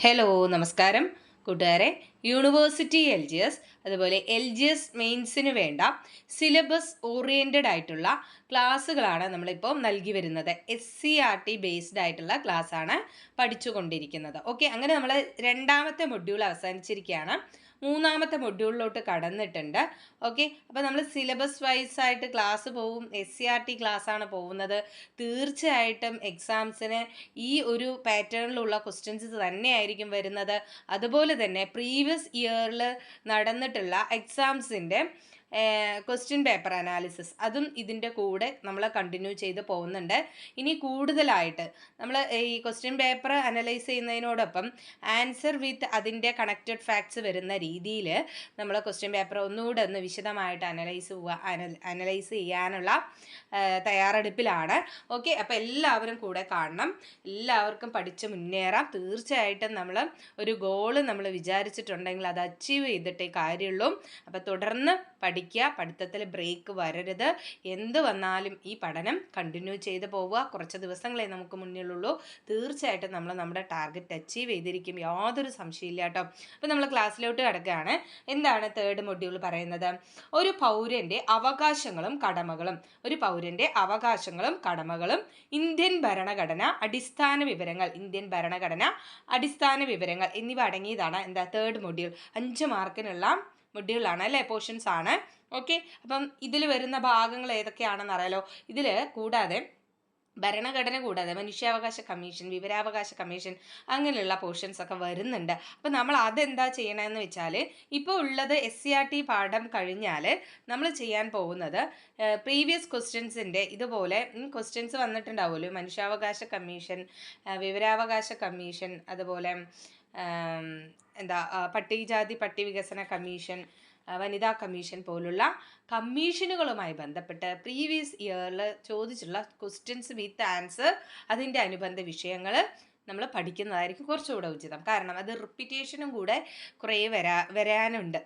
Hello നമസ്കാരം കൂട്ടുകാരെ. University LGS അതുപോലെ LGS മെയിൻസിന് വേണ്ട സിലബസ് ഓറിയൻറ്റഡ് ആയിട്ടുള്ള ക്ലാസ്സുകളാണ് നമ്മളിപ്പോൾ നൽകി വരുന്നത്. SCRT ബേസ്ഡ് ആയിട്ടുള്ള ക്ലാസ്സാണ് പഠിച്ചുകൊണ്ടിരിക്കുന്നത്. ഓക്കെ, അങ്ങനെ നമ്മൾ രണ്ടാമത്തെ മൊഡ്യൂൾ അവസാനിച്ചിരിക്കുകയാണ്. മൂന്നാമത്തെ മൊഡ്യൂളിലോട്ട് കടന്നിട്ടുണ്ട്. ഓക്കെ, അപ്പോൾ നമ്മൾ സിലബസ് വൈസ് ആയിട്ട് ക്ലാസ് പോവും. SCRT ക്ലാസ്സാണ് പോകുന്നത്. തീർച്ചയായിട്ടും എക്സാംസിന് ഈ ഒരു പാറ്റേണിലുള്ള ക്വസ്റ്റ്യൻസ് തന്നെയായിരിക്കും വരുന്നത്. അതുപോലെ തന്നെ പ്രീവിയസ് ഇയറിൽ നടന്നിട്ടുള്ള എക്സാംസിൻ്റെ ക്വസ്റ്റ്യൻ പേപ്പർ അനാലിസിസ് അതും ഇതിൻ്റെ കൂടെ നമ്മൾ കണ്ടിന്യൂ ചെയ്ത് പോകുന്നുണ്ട്. ഇനി കൂടുതലായിട്ട് നമ്മൾ ഈ ക്വസ്റ്റ്യൻ പേപ്പർ അനലൈസ് ചെയ്യുന്നതിനോടൊപ്പം ആൻസർ വിത്ത് അതിൻ്റെ കണക്റ്റഡ് ഫാക്ട്സ് വരുന്ന രീതിയിൽ നമ്മൾ ക്വസ്റ്റ്യൻ പേപ്പർ ഒന്നുകൂടെ ഒന്ന് വിശദമായിട്ട് അനലൈസ് ചെയ്യാനുള്ള തയ്യാറെടുപ്പിലാണ്. ഓക്കെ, അപ്പോൾ എല്ലാവരും കൂടെ കാണണം, എല്ലാവർക്കും പഠിച്ച് മുന്നേറാം. തീർച്ചയായിട്ടും നമ്മൾ ഒരു ഗോള് നമ്മൾ വിചാരിച്ചിട്ടുണ്ടെങ്കിൽ അത് അച്ചീവ് ചെയ്തിട്ടേ കാര്യമുള്ളൂ. അപ്പോൾ തുടർന്ന് പഠിക്കുക, പഠിത്തത്തിൽ ബ്രേക്ക് വരരുത്. എന്ത് വന്നാലും ഈ പഠനം കണ്ടിന്യൂ ചെയ്ത് പോവുക. കുറച്ച് ദിവസങ്ങളെ നമുക്ക് മുന്നിലുള്ളൂ. തീർച്ചയായിട്ടും നമ്മൾ നമ്മുടെ ടാർഗറ്റ് അച്ചീവ് ചെയ്തിരിക്കും, യാതൊരു സംശയമില്ല കേട്ടോ. അപ്പോൾ നമ്മൾ ക്ലാസ്സിലോട്ട് കിടക്കുകയാണ്. എന്താണ് തേർഡ് മൊഡ്യൂൾ പറയുന്നത്? ഒരു പൗരൻ്റെ അവകാശങ്ങളും കടമകളും. ഒരു പൗരൻ്റെ അവകാശങ്ങളും കടമകളും ഇന്ത്യൻ ഭരണഘടന അടിസ്ഥാന വിവരങ്ങൾ, ഇന്ത്യൻ ഭരണഘടന അടിസ്ഥാന വിവരങ്ങൾ എന്നിവ അടങ്ങിയതാണ് എന്താ തേർഡ് മൊഡ്യൂൾ. 5 മാർക്കിനുള്ള മൊഡ്യൂളാണ് അല്ലേ, പോർഷൻസ് ആണ്. ഓക്കെ, അപ്പം ഇതിൽ വരുന്ന ഭാഗങ്ങൾ ഏതൊക്കെയാണെന്ന് അറിയാലോ. ഇതിൽ കൂടാതെ ഭരണഘടന കൂടാതെ മനുഷ്യാവകാശ കമ്മീഷൻ, വിവരാവകാശ കമ്മീഷൻ അങ്ങനെയുള്ള പോർഷൻസ് ഒക്കെ വരുന്നുണ്ട്. അപ്പം നമ്മൾ അതെന്താ ചെയ്യണമെന്ന് വെച്ചാൽ, ഇപ്പോൾ ഉള്ളത് SCRT പാഠം കഴിഞ്ഞാൽ നമ്മൾ ചെയ്യാൻ പോകുന്നത് പ്രീവിയസ് ക്വസ്റ്റ്യൻസിൻ്റെ ഇതുപോലെ ക്വസ്റ്റ്യൻസ് വന്നിട്ടുണ്ടാവുമല്ലോ. മനുഷ്യാവകാശ കമ്മീഷൻ, വിവരാവകാശ കമ്മീഷൻ, അതുപോലെ പട്ടികജാതി പട്ടികവികസന കമ്മീഷൻ, വനിതാ കമ്മീഷൻ പോലുള്ള കമ്മീഷനുകളുമായി ബന്ധപ്പെട്ട് പ്രീവിയസ് ഇയറിൽ ചോദിച്ചിട്ടുള്ള ക്വസ്റ്റ്യൻസ് വിത്ത് ആൻസർ, അതിൻ്റെ അനുബന്ധ വിഷയങ്ങൾ നമ്മൾ പഠിക്കുന്നതായിരിക്കും കുറച്ചുകൂടെ ഉചിതം. കാരണം അത് റിപ്പീറ്റേഷനും കൂടെ കുറേ വരാനുണ്ട്.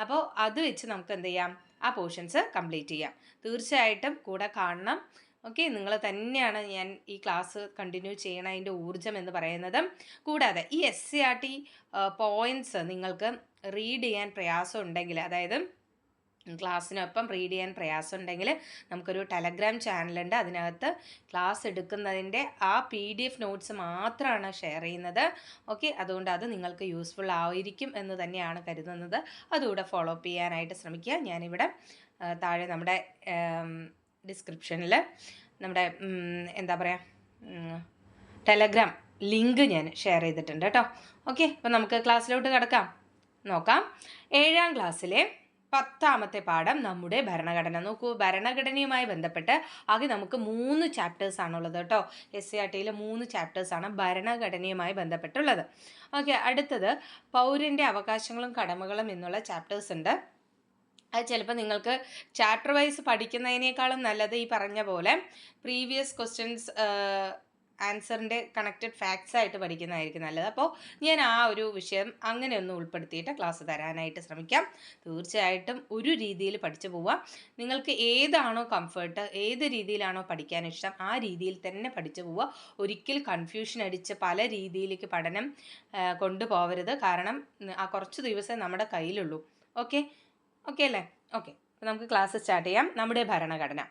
അപ്പോൾ അത് വെച്ച് നമുക്ക് എന്ത് ചെയ്യാം, ആ പോർഷൻസ് കംപ്ലീറ്റ് ചെയ്യാം. തീർച്ചയായിട്ടും കൂടെ കാണണം. ഓക്കെ, നിങ്ങൾ തന്നെയാണ് ഞാൻ ഈ ക്ലാസ് കണ്ടിന്യൂ ചെയ്യണതിൻ്റെ ഊർജ്ജം എന്ന് പറയുന്നത്. കൂടാതെ ഈ SCRT പോയിൻറ്റ്സ് നിങ്ങൾക്ക് റീഡ് ചെയ്യാൻ പ്രയാസം ഉണ്ടെങ്കിൽ, അതായത് ക്ലാസ്സിനൊപ്പം റീഡ് ചെയ്യാൻ പ്രയാസം ഉണ്ടെങ്കിൽ നമുക്കൊരു ടെലഗ്രാം ചാനലുണ്ട്. അതിനകത്ത് ക്ലാസ് എടുക്കുന്നതിൻ്റെ ആ PDF നോട്ട്സ് മാത്രമാണ് ഷെയർ ചെയ്യുന്നത്. ഓക്കെ, അതുകൊണ്ട് അത് നിങ്ങൾക്ക് യൂസ്ഫുൾ ആയിരിക്കും എന്ന് തന്നെയാണ് കരുതുന്നത്. അതുകൂടെ ഫോളോ അപ്പ് ചെയ്യാനായിട്ട് ശ്രമിക്കുക. ഞാനിവിടെ താഴെ നമ്മുടെ ഡിസ്ക്രിപ്ഷനിൽ നമ്മുടെ ടെലഗ്രാം ലിങ്ക് ഞാൻ ഷെയർ ചെയ്തിട്ടുണ്ട് കേട്ടോ. ഓക്കെ, അപ്പോൾ നമുക്ക് ക്ലാസ്സിലോട്ട് കിടക്കാം. നോക്കാം. 7ാം ക്ലാസ്സിലെ 10ാമത്തെ പാഠം നമ്മുടെ ഭരണഘടന. നോക്കൂ, ഭരണഘടനയുമായി ബന്ധപ്പെട്ട് ആകെ നമുക്ക് 3 ചാപ്റ്റേഴ്സാണുള്ളത് കേട്ടോ. SCRTയിൽ 3 ചാപ്റ്റേഴ്സാണ് ഭരണഘടനയുമായി ബന്ധപ്പെട്ടുള്ളത്. ഓക്കെ, അടുത്തത് പൗരൻ്റെ അവകാശങ്ങളും കടമകളും എന്നുള്ള ചാപ്റ്റേഴ്സ് ഉണ്ട്. അത് ചിലപ്പോൾ നിങ്ങൾക്ക് ചാപ്റ്റർ വൈസ് പഠിക്കുന്നതിനേക്കാളും നല്ലത് ഈ പറഞ്ഞ പോലെ പ്രീവിയസ് ക്വസ്റ്റ്യൻസ് ആൻസറിൻ്റെ കണക്റ്റഡ് ഫാക്ട്സ് ആയിട്ട് പഠിക്കുന്നതായിരിക്കും നല്ലത്. അപ്പോൾ ഞാൻ ആ ഒരു വിഷയം അങ്ങനെ ഒന്ന് ഉൾപ്പെടുത്തിയിട്ട് ക്ലാസ് തരാനായിട്ട് ശ്രമിക്കാം. തീർച്ചയായിട്ടും ഒരു രീതിയിൽ പഠിച്ചു പോവാം. നിങ്ങൾക്ക് ഏതാണോ കംഫർട്ട്, ഏത് രീതിയിലാണോ പഠിക്കാൻ ഇഷ്ടം, ആ രീതിയിൽ തന്നെ പഠിച്ചു പോവുക. ഒരിക്കൽ കൺഫ്യൂഷൻ അടിച്ച് പല രീതിയിലേക്ക് പഠനം കൊണ്ടുപോകരുത്. കാരണം ആ കുറച്ച് ദിവസം നമ്മുടെ കയ്യിലുള്ളൂ. ഓക്കെ അല്ലേ? ഓക്കെ, അപ്പോൾ നമുക്ക് ക്ലാസ് സ്റ്റാർട്ട് ചെയ്യാം. നമ്മുടെ ഭരണഘടന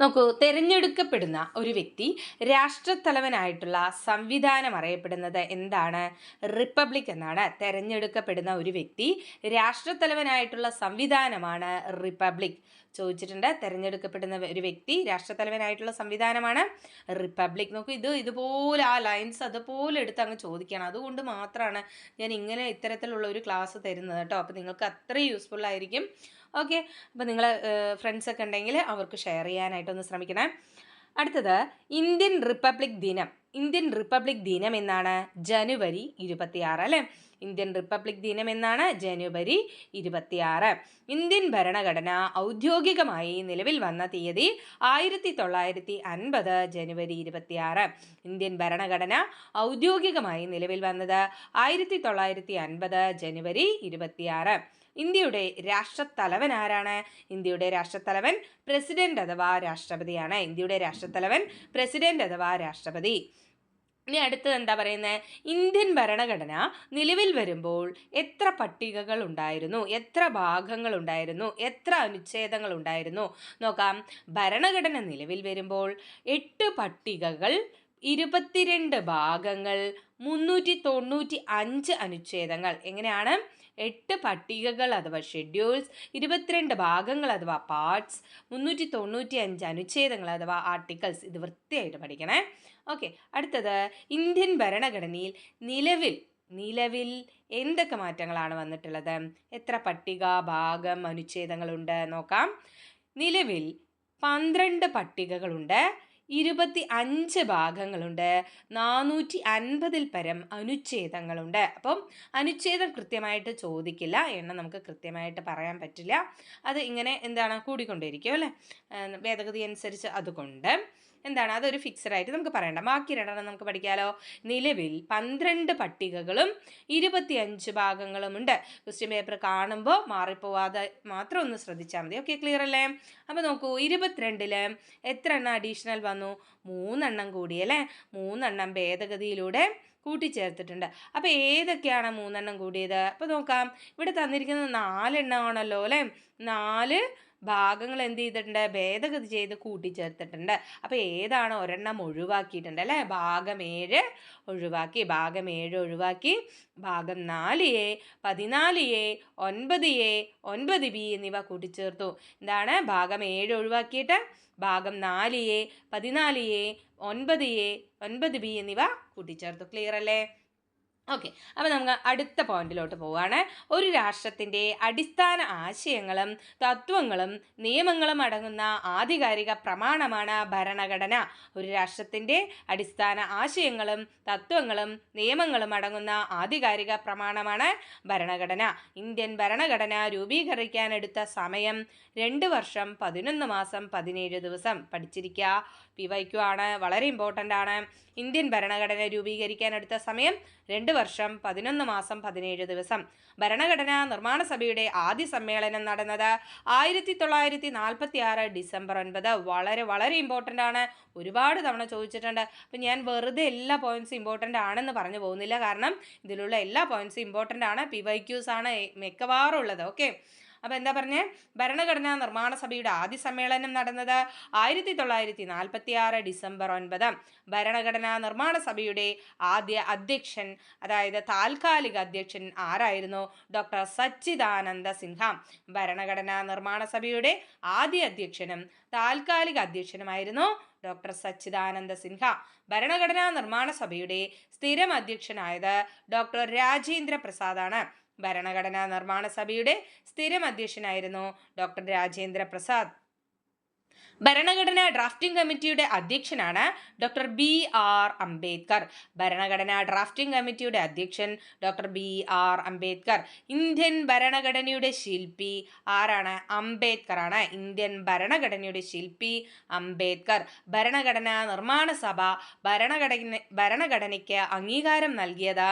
നോക്കൂ. തിരഞ്ഞെടുക്കപ്പെടുന്ന ഒരു വ്യക്തി രാഷ്ട്രത്തലവനായിട്ടുള്ള സംവിധാനം അറിയപ്പെടുന്നത് എന്താണ്? റിപ്പബ്ലിക് എന്നാണ്. തിരഞ്ഞെടുക്കപ്പെടുന്ന ഒരു വ്യക്തി രാഷ്ട്രത്തലവനായിട്ടുള്ള സംവിധാനമാണ് റിപ്പബ്ലിക്. ചോദിച്ചിട്ടുണ്ട്. തിരഞ്ഞെടുക്കപ്പെടുന്ന ഒരു വ്യക്തി രാഷ്ട്രത്തലവനായിട്ടുള്ള സംവിധാനമാണ് റിപ്പബ്ലിക്. നോക്കൂ, ഇതുപോലെ ആ ലൈൻസ് അതുപോലെ എടുത്ത് അങ്ങ് ചോദിക്കണം. അതുകൊണ്ട് മാത്രമാണ് ഞാൻ ഇങ്ങനെ ഇത്തരത്തിലുള്ള ഒരു ക്ലാസ് തരുന്നത് കേട്ടോ. അപ്പോൾ നിങ്ങൾക്ക് അത്രയും യൂസ്ഫുൾ ആയിരിക്കും. ഓക്കെ, അപ്പോൾ നിങ്ങൾ ഫ്രണ്ട്സൊക്കെ ഉണ്ടെങ്കിൽ അവർക്ക് ഷെയർ ചെയ്യാനായിട്ടൊന്ന് ശ്രമിക്കണേ. അടുത്തത് ഇന്ത്യൻ റിപ്പബ്ലിക് ദിനം. ഇന്ത്യൻ റിപ്പബ്ലിക് ദിനം എന്നാണ്? ജനുവരി 26 അല്ലേ? ഇന്ത്യൻ റിപ്പബ്ലിക് ദിനം എന്നാണ്? ജനുവരി 26. ഇന്ത്യൻ ഭരണഘടന ഔദ്യോഗികമായി നിലവിൽ വന്ന തീയതി 1950 ജനുവരി 26. ഇന്ത്യൻ ഭരണഘടന ഔദ്യോഗികമായി നിലവിൽ വന്നത് 1950 ജനുവരി 26. ഇന്ത്യയുടെ രാഷ്ട്രത്തലവൻ ആരാണ്? ഇന്ത്യയുടെ രാഷ്ട്രത്തലവൻ പ്രസിഡന്റ് അഥവാ രാഷ്ട്രപതിയാണ്. ഇന്ത്യയുടെ രാഷ്ട്രത്തലവൻ പ്രസിഡന്റ് അഥവാ രാഷ്ട്രപതി. ഇനി അടുത്തത് എന്താ പറയുന്നത്? ഇന്ത്യൻ ഭരണഘടന നിലവിൽ വരുമ്പോൾ എത്ര പട്ടികകൾ ഉണ്ടായിരുന്നു, എത്ര ഭാഗങ്ങൾ ഉണ്ടായിരുന്നു, എത്ര അനുച്ഛേദങ്ങൾ ഉണ്ടായിരുന്നു? നോക്കാം. ഭരണഘടന നിലവിൽ വരുമ്പോൾ 8 പട്ടികകൾ, 22 ഭാഗങ്ങൾ, 395 അനുച്ഛേദങ്ങൾ. എങ്ങനെയാണ്? 8 പട്ടികകൾ അഥവാ ഷെഡ്യൂൾസ്, 22 ഭാഗങ്ങൾ അഥവാ പാർട്സ്, 395 അനുച്ഛേദങ്ങൾ അഥവാ ആർട്ടിക്കിൾസ്. ഇത് വൃത്തിയായിട്ട് പഠിക്കണേ. ഓക്കെ. അടുത്തത്, ഇന്ത്യൻ ഭരണഘടനയിൽ നിലവിൽ എന്തൊക്കെ മാറ്റങ്ങളാണ് വന്നിട്ടുള്ളത്? എത്ര പട്ടിക, ഭാഗം, അനുച്ഛേദങ്ങളുണ്ട്? നോക്കാം. നിലവിൽ 12 പട്ടികകളുണ്ട്, 25 ഭാഗങ്ങളുണ്ട്, 450 പരം അനുച്ഛേദങ്ങളുണ്ട്. അപ്പം അനുച്ഛേദം കൃത്യമായിട്ട് ചോദിക്കില്ല, എണ്ണം നമുക്ക് കൃത്യമായിട്ട് പറയാൻ പറ്റില്ല. അത് ഇങ്ങനെ എന്താണ് കൂടിക്കൊണ്ടിരിക്കും അല്ലേ, ഭേദഗതി അനുസരിച്ച്. അതുകൊണ്ട് എന്താണ്, അതൊരു ഫിക്സഡ് ആയിട്ട് നമുക്ക് പറയണ്ട. ബാക്കി രണ്ടെണ്ണം നമുക്ക് പഠിക്കാമല്ലോ. നിലവിൽ 12 പട്ടികകളും 25 ഭാഗങ്ങളും ഉണ്ട്. ക്വസ്റ്റ്യൻ പേപ്പർ കാണുമ്പോൾ മാറിപ്പോവാതെ മാത്രം ഒന്ന് ശ്രദ്ധിച്ചാൽ മതി. ഓക്കെ, ക്ലിയർ അല്ലേ? അപ്പോൾ നോക്കൂ, 22-ല് എത്ര എണ്ണം അഡീഷണൽ വന്നു? 3 എണ്ണം കൂടി അല്ലേ? 3 എണ്ണം ഭേദഗതിയിലൂടെ കൂട്ടിച്ചേർത്തിട്ടുണ്ട്. അപ്പോൾ ഏതൊക്കെയാണ് 3 എണ്ണം കൂടിയത്? അപ്പോൾ നോക്കാം. ഇവിടെ തന്നിരിക്കുന്നത് 4 എണ്ണമാണല്ലോ അല്ലേ? 4 ഭാഗങ്ങൾ എന്ത് ചെയ്തിട്ടുണ്ട്? ഭേദഗതി ചെയ്ത് കൂട്ടിച്ചേർത്തിട്ടുണ്ട്. അപ്പോൾ ഏതാണ് ഒരെണ്ണം ഒഴിവാക്കിയിട്ടുണ്ട് അല്ലേ? ഭാഗം 7 ഒഴിവാക്കി. ഭാഗം 7 ഒഴിവാക്കി ഭാഗം 4A, 14A, 9A, 9B എന്നിവ കൂട്ടിച്ചേർത്തു. എന്താണ്? ഭാഗം 7 ഒഴിവാക്കിയിട്ട് ഭാഗം 4A, 14A, 9A, 9B എന്നിവ കൂട്ടിച്ചേർത്തു. ക്ലിയർ അല്ലേ? ഓക്കെ. അപ്പോൾ നമുക്ക് അടുത്ത പോയിന്റിലോട്ട് പോവുകയാണ്. ഒരു രാഷ്ട്രത്തിൻ്റെ അടിസ്ഥാന ആശയങ്ങളും തത്വങ്ങളും നിയമങ്ങളും അടങ്ങുന്ന ആധികാരിക പ്രമാണമാണ് ഭരണഘടന. ഒരു രാഷ്ട്രത്തിൻ്റെ അടിസ്ഥാന ആശയങ്ങളും തത്വങ്ങളും നിയമങ്ങളും അടങ്ങുന്ന ആധികാരിക പ്രമാണമാണ് ഭരണഘടന. ഇന്ത്യൻ ഭരണഘടന രൂപീകരിക്കാനെടുത്ത സമയം 2 വർഷം 11 മാസം 17 ദിവസം. പഠിച്ചിരിക്കുക, PYQ ആണ്, വളരെ ഇമ്പോർട്ടൻ്റ് ആണ്. ഇന്ത്യൻ ഭരണഘടന രൂപീകരിക്കാനെടുത്ത സമയം 2 വർഷം 11 മാസം 17 ദിവസം. ഭരണഘടനാ നിർമ്മാണ സഭയുടെ ആദ്യ സമ്മേളനം നടന്നത് 1946 ഡിസംബർ 9. വളരെ വളരെ ഇമ്പോർട്ടൻ്റ് ആണ്, ഒരുപാട് തവണ ചോദിച്ചിട്ടുണ്ട്. അപ്പം ഞാൻ വെറുതെ എല്ലാ പോയിന്റ്സും ഇമ്പോർട്ടൻ്റ് ആണെന്ന് പറഞ്ഞു പോകുന്നില്ല, കാരണം ഇതിലുള്ള എല്ലാ പോയിന്റ്സും ഇമ്പോർട്ടൻ്റ് ആണ്. PYQs ആണ് മിക്കവാറും ഉള്ളത്. ഓക്കെ. അപ്പോൾ എന്താ പറഞ്ഞേ? ഭരണഘടനാ നിർമ്മാണ സഭയുടെ ആദ്യ സമ്മേളനം നടന്നത് 1946 ഡിസംബർ 9. ഭരണഘടനാ നിർമ്മാണ സഭയുടെ ആദ്യ അധ്യക്ഷൻ, അതായത് താൽക്കാലിക അധ്യക്ഷൻ ആരായിരുന്നു? ഡോക്ടർ സച്ചിദാനന്ദ സിൻഹ. ഭരണഘടനാ നിർമ്മാണ സഭയുടെ ആദ്യ അധ്യക്ഷനും താൽക്കാലിക അധ്യക്ഷനുമായിരുന്നു ഡോക്ടർ സച്ചിദാനന്ദ സിൻഹ. ഭരണഘടനാ നിർമ്മാണ സഭയുടെ സ്ഥിരം അധ്യക്ഷനായത് ഡോക്ടർ രാജേന്ദ്ര പ്രസാദാണ്. ഭരണഘടനാ നിർമ്മാണ സഭയുടെ സ്ഥിരം അധ്യക്ഷനായിരുന്നു ഡോക്ടർ രാജേന്ദ്ര പ്രസാദ്. ഭരണഘടനാ ഡ്രാഫ്റ്റിംഗ് കമ്മിറ്റിയുടെ അധ്യക്ഷനാണ് ഡോക്ടർ BR അംബേദ്കർ. ഭരണഘടനാ ഡ്രാഫ്റ്റിംഗ് കമ്മിറ്റിയുടെ അധ്യക്ഷൻ ഡോക്ടർ BR അംബേദ്കർ. ഇന്ത്യൻ ഭരണഘടനയുടെ ശില്പി ആരാണ്? അംബേദ്കർ ആണ്. ഇന്ത്യൻ ഭരണഘടനയുടെ ശില്പി അംബേദ്കർ. ഭരണഘടനാ നിർമ്മാണ സഭ ഭരണഘടനയ്ക്ക് അംഗീകാരം നൽകിയത്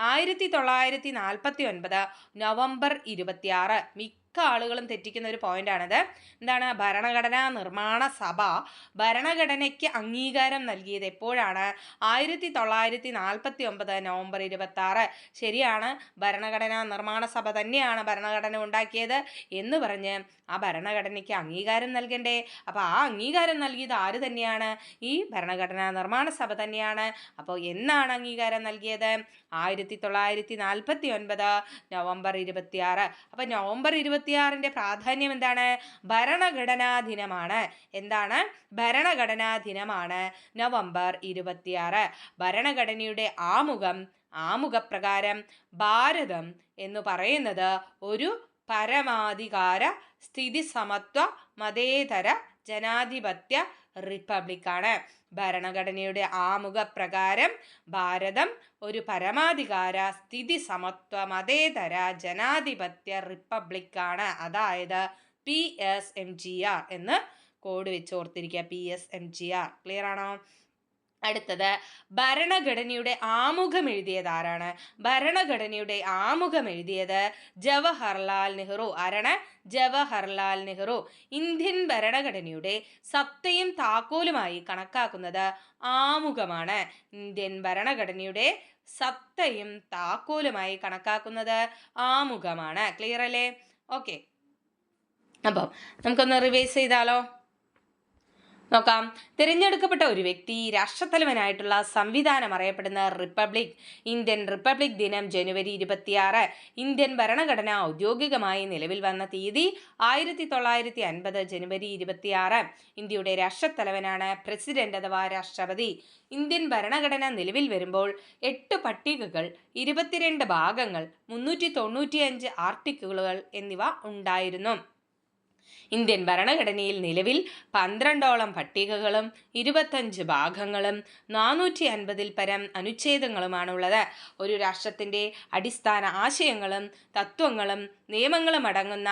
1949 നവംബർ 26. മിക്ക ആളുകളും തെറ്റിക്കുന്ന ഒരു പോയിന്റാണിത്. എന്താണ്? ഭരണഘടനാ നിർമ്മാണ സഭ ഭരണഘടനയ്ക്ക് അംഗീകാരം നൽകിയത് എപ്പോഴാണ്? 1949 നവംബർ 26. ശരിയാണ്, ഭരണഘടനാ നിർമ്മാണ സഭ തന്നെയാണ് ഭരണഘടന ഉണ്ടാക്കിയത് എന്ന് പറഞ്ഞ് ആ ഭരണഘടനയ്ക്ക് അംഗീകാരം നൽകണ്ടേ? അപ്പോൾ ആ അംഗീകാരം നൽകിയത് ആര് തന്നെയാണ്? ഈ ഭരണഘടനാ നിർമ്മാണ സഭ തന്നെയാണ്. അപ്പോൾ എന്നാണ് അംഗീകാരം നൽകിയത്? 1949 നവംബർ 26. അപ്പോൾ നവംബർ 26-ന്റെ പ്രാധാന്യം എന്താണ്? ഭരണഘടനാ ദിനമാണ്. എന്താണ്? ഭരണഘടനാ ദിനമാണ് നവംബർ 26. ഭരണഘടനയുടെ ആമുഖപ്രകാരം ഭാരതം എന്ന് പറയുന്നത് ഒരു പരമാധികാര സ്ഥിതി സമത്വ മതേതര ജനാധിപത്യ റിപ്പബ്ലിക്കാണ്. ഭരണഘടനയുടെ ആമുഖപ്രകാരം ഭാരതം ഒരു പരമാധികാര സ്ഥിതി സമത്വ മതേതര ജനാധിപത്യ റിപ്പബ്ലിക്കാണ്. അതായത് PSMGR എന്ന് കോഡ് വെച്ച് ഓർത്തിരിക്കുക. PSMGR. ക്ലിയർ ആണോ? അടുത്തത് ഭരണഘടനയുടെ ആമുഖം എഴുതിയത് ആരാണ്? ഭരണഘടനയുടെ ആമുഖം എഴുതിയത് ജവഹർലാൽ നെഹ്റു. ആരാണ്? ജവഹർലാൽ നെഹ്റു. ഇന്ത്യൻ ഭരണഘടനയുടെ സത്തയും താക്കോലുമായി കണക്കാക്കുന്നത് ആമുഖമാണ്. ഇന്ത്യൻ ഭരണഘടനയുടെ സത്തയും താക്കോലുമായി കണക്കാക്കുന്നത് ആമുഖമാണ്. ക്ലിയർ അല്ലേ? ഓക്കെ, അപ്പം നമുക്കൊന്ന് റിവൈസ് ചെയ്താലോ? നോക്കാം. തിരഞ്ഞെടുക്കപ്പെട്ട ഒരു വ്യക്തി രാഷ്ട്രത്തലവനായിട്ടുള്ള സംവിധാനം അറിയപ്പെടുന്ന റിപ്പബ്ലിക്. ഇന്ത്യൻ റിപ്പബ്ലിക് ദിനം ജനുവരി 26. ഇന്ത്യൻ ഭരണഘടന ഔദ്യോഗികമായി നിലവിൽ വന്ന തീയതി 1950 ജനുവരി 26. ഇന്ത്യയുടെ രാഷ്ട്രത്തലവനാണ് പ്രസിഡന്റ് അഥവാ രാഷ്ട്രപതി. ഇന്ത്യൻ ഭരണഘടന നിലവിൽ വരുമ്പോൾ 8 പട്ടികകൾ, 22 ഭാഗങ്ങൾ, 395 ആർട്ടിക്കിളുകൾ എന്നിവ ഉണ്ടായിരുന്നു. ഇന്ത്യൻ ഭരണഘടനയിൽ നിലവിൽ 12ഓളം പട്ടികകളും 25 ഭാഗങ്ങളും 450-ൽ പരം അനുച്ഛേദങ്ങളുമാണുള്ളത്. ഒരു രാഷ്ട്രത്തിൻ്റെ അടിസ്ഥാന ആശയങ്ങളും തത്വങ്ങളും നിയമങ്ങളും അടങ്ങുന്ന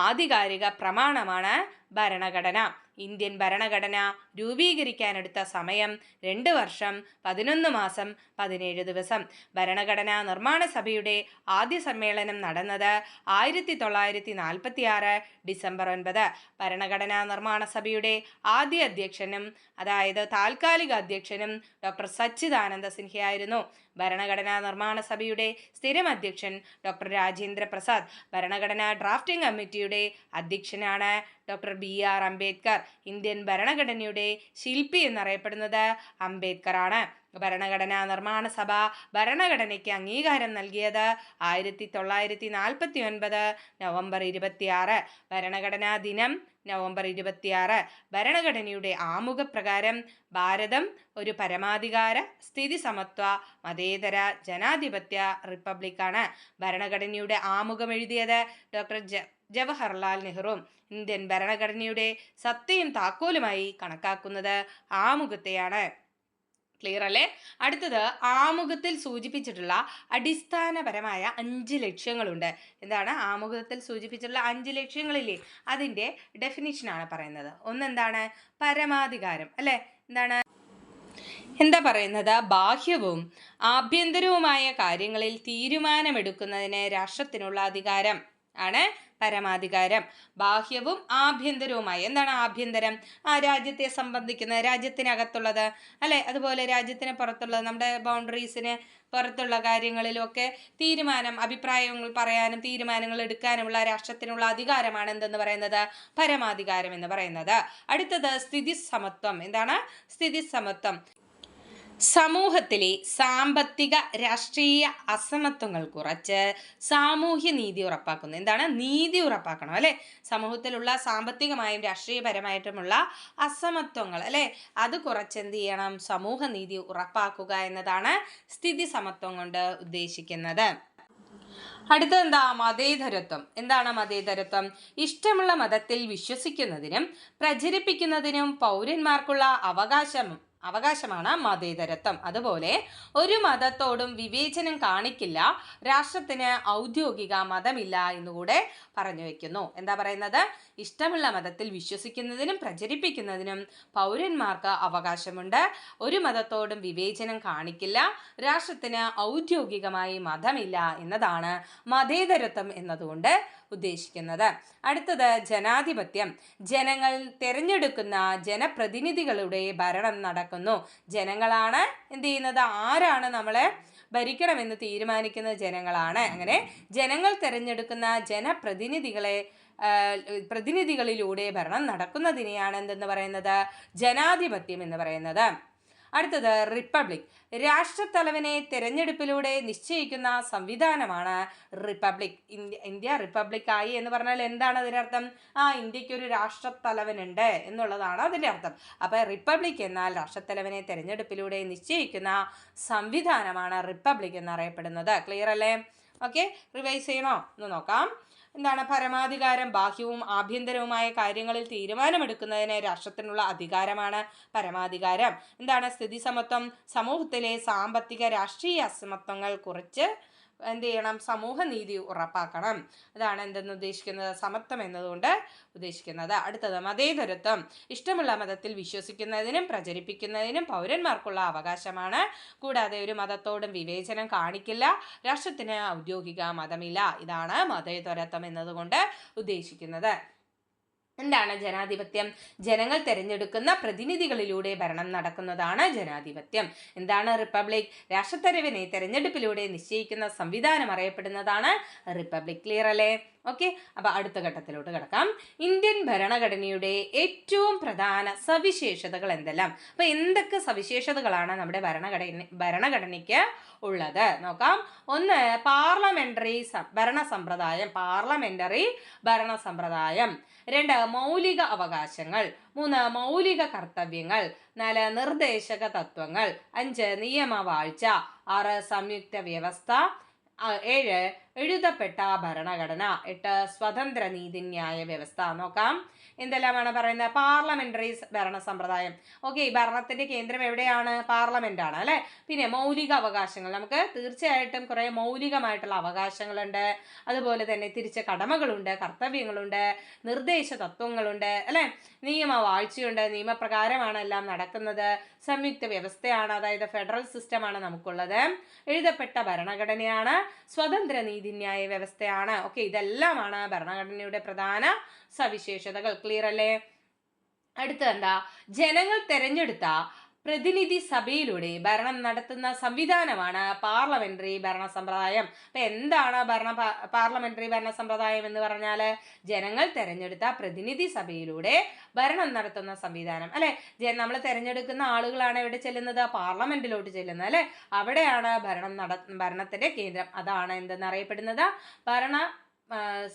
ആധികാരിക പ്രമാണമാണ് ഭരണഘടന. ഇന്ത്യൻ ഭരണഘടന രൂപീകരിക്കാനെടുത്ത സമയം 2 വർഷം 11 മാസം 17 ദിവസം. ഭരണഘടനാ നിർമ്മാണ സഭയുടെ ആദ്യ സമ്മേളനം നടന്നത് 1946 ഡിസംബർ 9. ഭരണഘടനാ നിർമ്മാണ സഭയുടെ ആദ്യ അധ്യക്ഷനും അതായത് താൽക്കാലിക അധ്യക്ഷനും ഡോക്ടർ സച്ചിദാനന്ദ സിൻഹയായിരുന്നു. ഭരണഘടനാ നിർമ്മാണ സഭയുടെ സ്ഥിരം അധ്യക്ഷൻ ഡോക്ടർ രാജേന്ദ്ര പ്രസാദ്. ഭരണഘടനാ ഡ്രാഫ്റ്റിംഗ് കമ്മിറ്റിയുടെ അധ്യക്ഷനാണ് ഡോക്ടർ BR അംബേദ്കർ. ഇന്ത്യൻ ഭരണഘടനയുടെ ശില്പി എന്നറിയപ്പെടുന്നത് അംബേദ്കർ ആണ്. ഭരണഘടനാ നിർമ്മാണ സഭ ഭരണഘടനയ്ക്ക് അംഗീകാരം നൽകിയത് 1949 നവംബർ 26. ഭരണഘടനാ ദിനം നവംബർ 26. ഭരണഘടനയുടെ ആമുഖപ്രകാരം ഭാരതം ഒരു പരമാധികാര, സ്ഥിതി സമത്വ, മതേതര, ജനാധിപത്യ റിപ്പബ്ലിക്കാണ്. ഭരണഘടനയുടെ ആമുഖം എഴുതിയത് ഡോക്ടർ ജവഹർലാൽ നെഹ്റു. ഇന്ത്യൻ ഭരണഘടനയുടെ സത്തയും താക്കോലുമായി കണക്കാക്കുന്നത് ആമുഖത്തെയാണ്. ക്ലിയർ അല്ലേ? അടുത്തത് ആമുഖത്തിൽ സൂചിപ്പിച്ചിട്ടുള്ള അടിസ്ഥാനപരമായ 5 ലക്ഷ്യങ്ങളുണ്ട്. എന്താണ് ആമുഖത്തിൽ സൂചിപ്പിച്ചിട്ടുള്ള 5 ലക്ഷ്യങ്ങളില്ലേ? അതിൻ്റെ ഡെഫിനിഷനാണ് പറയുന്നത്. ഒന്നെന്താണ്? പരമാധികാരം അല്ലേ? എന്താ പറയുന്നത്? ബാഹ്യവും ആഭ്യന്തരവുമായ കാര്യങ്ങളിൽ തീരുമാനമെടുക്കുന്നതിന് രാഷ്ട്രത്തിനുള്ള അധികാരം ആണ് പരമാധികാരം. ബാഹ്യവും ആഭ്യന്തരവുമായി. എന്താണ് ആഭ്യന്തരം? രാജ്യത്തെ സംബന്ധിക്കുന്ന, രാജ്യത്തിനകത്തുള്ളത് അല്ലെ, അതുപോലെ രാജ്യത്തിന് പുറത്തുള്ളത്, നമ്മുടെ ബൗണ്ടറീസിന് പുറത്തുള്ള കാര്യങ്ങളിലൊക്കെ അഭിപ്രായങ്ങൾ പറയാനും തീരുമാനങ്ങൾ എടുക്കാനുമുള്ള രാഷ്ട്രത്തിനുള്ള അധികാരമാണ് എന്തെന്ന് പറയുന്നത്? പരമാധികാരം എന്ന് പറയുന്നത്. അടുത്തത് സ്ഥിതി സമത്വം. എന്താണ് സ്ഥിതി സമത്വം? സമൂഹത്തിലെ സാമ്പത്തിക രാഷ്ട്രീയ അസമത്വങ്ങൾ കുറച്ച് സാമൂഹ്യ നീതി ഉറപ്പാക്കുന്നു. എന്താണ്? നീതി ഉറപ്പാക്കണം അല്ലെ? സമൂഹത്തിലുള്ള സാമ്പത്തികമായും രാഷ്ട്രീയപരമായിട്ടുമുള്ള അസമത്വങ്ങൾ അല്ലെ, അത് കുറച്ച് എന്ത് ചെയ്യണം? സമൂഹ നീതി ഉറപ്പാക്കുക എന്നതാണ് സ്ഥിതി സമത്വം കൊണ്ട് ഉദ്ദേശിക്കുന്നത്. അടുത്തെന്താ? മതേതരത്വം. എന്താണ് മതേതരത്വം? ഇഷ്ടമുള്ള മതത്തിൽ വിശ്വസിക്കുന്നതിനും പ്രചരിപ്പിക്കുന്നതിനും പൗരന്മാർക്കുള്ള അവകാശമാണ് മതേതരത്വം. അതുപോലെ ഒരു മതത്തോടും വിവേചനം കാണിക്കില്ല, രാഷ്ട്രത്തിന് ഔദ്യോഗിക മതമില്ല എന്നുകൂടെ പറഞ്ഞു വെക്കുന്നു. എന്താ പറയുന്നത്? ഇഷ്ടമുള്ള മതത്തിൽ വിശ്വസിക്കുന്നതിനും പ്രചരിപ്പിക്കുന്നതിനും പൗരന്മാർക്ക് അവകാശമുണ്ട്, ഒരു മതത്തോടും വിവേചനം കാണിക്കില്ല, രാഷ്ട്രത്തിന് ഔദ്യോഗികമായി മതമില്ല എന്നതാണ് മതേതരത്വം എന്നതുകൊണ്ട് ഉദ്ദേശിക്കുന്നത്. അടുത്തത് ജനാധിപത്യം. ജനങ്ങൾ തിരഞ്ഞെടുക്കുന്ന ജനപ്രതിനിധികളുടെ ഭരണം നടക്കുന്നു. ജനങ്ങളാണ് എന്ത് ചെയ്യുന്നത്? ആരാണ് നമ്മളെ ഭരിക്കണമെന്ന് തീരുമാനിക്കുന്ന ജനങ്ങളാണ്. അങ്ങനെ ജനങ്ങൾ തിരഞ്ഞെടുക്കുന്ന പ്രതിനിധികളിലൂടെ ഭരണം നടക്കുന്നതിനെയാണ് എന്തെന്ന് പറയുന്നത്? ജനാധിപത്യം എന്ന് പറയുന്നത്. അടുത്തത് റിപ്പബ്ലിക്. രാഷ്ട്രത്തലവനെ തിരഞ്ഞെടുപ്പിലൂടെ നിശ്ചയിക്കുന്ന സംവിധാനമാണ് റിപ്പബ്ലിക്. ഇന്ത്യ റിപ്പബ്ലിക് ആയി എന്ന് പറഞ്ഞാൽ എന്താണ് അതിനർത്ഥം? ഇന്ത്യക്ക് ഒരു രാഷ്ട്രത്തലവനുണ്ട് എന്നുള്ളതാണ് അതിൻ്റെ അർത്ഥം. അപ്പോൾ റിപ്പബ്ലിക് എന്നാൽ രാഷ്ട്രത്തലവനെ തിരഞ്ഞെടുപ്പിലൂടെ നിശ്ചയിക്കുന്ന സംവിധാനമാണ് റിപ്പബ്ലിക് എന്നറിയപ്പെടുന്നത്. ക്ലിയർ അല്ലേ? ഓക്കെ, റിവൈസ് ചെയ്യണോ? ഒന്ന് നോക്കാം. എന്താണ് പരമാധികാരം? ബാഹ്യവും ആഭ്യന്തരവുമായ കാര്യങ്ങളിൽ തീരുമാനമെടുക്കുന്നതിന് രാഷ്ട്രത്തിനുള്ള അധികാരമാണ് പരമാധികാരം. എന്താണ് സ്ഥിതി സമത്വം? സമൂഹത്തിലെ സാമ്പത്തിക രാഷ്ട്രീയ അസമത്വങ്ങൾ കുറച്ച് എന്ത് ചെയ്യണം? സമൂഹ നീതി ഉറപ്പാക്കണം. അതാണ് എന്തെന്ന് ഉദ്ദേശിക്കുന്നത്? സമത്വം എന്നതുകൊണ്ട് ഉദ്ദേശിക്കുന്നത്. അടുത്തത് മതേതരത്വം. ഇഷ്ടമുള്ള മതത്തിൽ വിശ്വസിക്കുന്നതിനും പ്രചരിപ്പിക്കുന്നതിനും പൗരന്മാർക്കുള്ള അവകാശമാണ്. കൂടാതെ ഒരു മതത്തോടും വിവേചനം കാണിക്കില്ല. രാഷ്ട്രത്തിന് ഔദ്യോഗിക മതമില്ല. ഇതാണ് മതേതരത്വം എന്നതുകൊണ്ട് ഉദ്ദേശിക്കുന്നത്. എന്താണ് ജനാധിപത്യം? ജനങ്ങൾ തിരഞ്ഞെടുക്കുന്ന പ്രതിനിധികളിലൂടെ ഭരണം നടക്കുന്നതാണ് ജനാധിപത്യം. എന്താണ് റിപ്പബ്ലിക്? രാഷ്ട്രത്തലവനെ തെരഞ്ഞെടുപ്പിലൂടെ നിശ്ചയിക്കുന്ന സംവിധാനം അറിയപ്പെടുന്നതാണ് റിപ്പബ്ലിക്. ക്ലിയർ അല്ലേ? ഓക്കെ, അപ്പൊ അടുത്ത ഘട്ടത്തിലോട്ട് കിടക്കാം. ഇന്ത്യൻ ഭരണഘടനയുടെ ഏറ്റവും പ്രധാന സവിശേഷതകൾ എന്തെല്ലാം? അപ്പൊ എന്തൊക്കെ സവിശേഷതകളാണ് നമ്മുടെ ഭരണഘടനയ്ക്ക് ഉള്ളത് നോക്കാം. ഒന്ന്, പാർലമെന്ററി ഭരണ സമ്പ്രദായം. രണ്ട്, മൗലിക അവകാശങ്ങൾ. മൂന്ന്, മൗലിക കർത്തവ്യങ്ങൾ. നാല്, നിർദ്ദേശക തത്വങ്ങൾ. അഞ്ച്, നിയമവാഴ്ച. ആറ്, സംയുക്ത വ്യവസ്ഥ. ഏഴ്, എഴുതപ്പെട്ട ഭരണഘടന. എട്ട്, സ്വതന്ത്ര നീതിന്യായ വ്യവസ്ഥ. നോക്കാം എന്തെല്ലാമാണ് പറയുന്നത്. പാർലമെന്ററി ഭരണ സമ്പ്രദായം. ഓക്കെ, ഭരണത്തിന്റെ കേന്ദ്രം എവിടെയാണ്? പാർലമെന്റ് ആണ് അല്ലെ. പിന്നെ മൗലിക അവകാശങ്ങൾ. നമുക്ക് തീർച്ചയായിട്ടും കുറെ മൗലികമായിട്ടുള്ള അവകാശങ്ങളുണ്ട്. അതുപോലെ തന്നെ തിരിച്ച കടമകളുണ്ട്, കർത്തവ്യങ്ങളുണ്ട്, നിർദ്ദേശ തത്വങ്ങളുണ്ട് അല്ലെ. നിയമവാഴ്ചയുണ്ട്, നിയമപ്രകാരമാണ് എല്ലാം നടക്കുന്നത്. സംയുക്ത വ്യവസ്ഥയാണ്, അതായത് ഫെഡറൽ സിസ്റ്റമാണ് നമുക്കുള്ളത്. എഴുതപ്പെട്ട ഭരണഘടനയാണ്. സ്വതന്ത്ര നീതിന്യായ വ്യവസ്ഥയാണ്. ഓക്കെ, ഇതെല്ലാമാണ് ഭരണഘടനയുടെ പ്രധാന സവിശേഷതകൾ. ക്ലിയർ അല്ലേ? അടുത്തത് എന്താ? ജനങ്ങൾ തെരഞ്ഞെടുത്ത പ്രതിനിധി സഭയിലൂടെ ഭരണം നടത്തുന്ന സംവിധാനമാണ് പാർലമെന്ററി ഭരണ സമ്പ്രദായം. അപ്പൊ എന്താണ് പാർലമെന്ററി ഭരണ സമ്പ്രദായം എന്ന് പറഞ്ഞാൽ ജനങ്ങൾ തെരഞ്ഞെടുത്ത പ്രതിനിധി സഭയിലൂടെ ഭരണം നടത്തുന്ന സംവിധാനം അല്ലെ. നമ്മൾ തെരഞ്ഞെടുക്കുന്ന ആളുകളാണ് എവിടെ ചെല്ലുന്നത്? പാർലമെന്റിലോട്ട് ചെല്ലുന്നത് അല്ലെ. അവിടെയാണ് ഭരണത്തിന്റെ കേന്ദ്രം. അതാണ് എന്തെന്നറിയപ്പെടുന്നത്?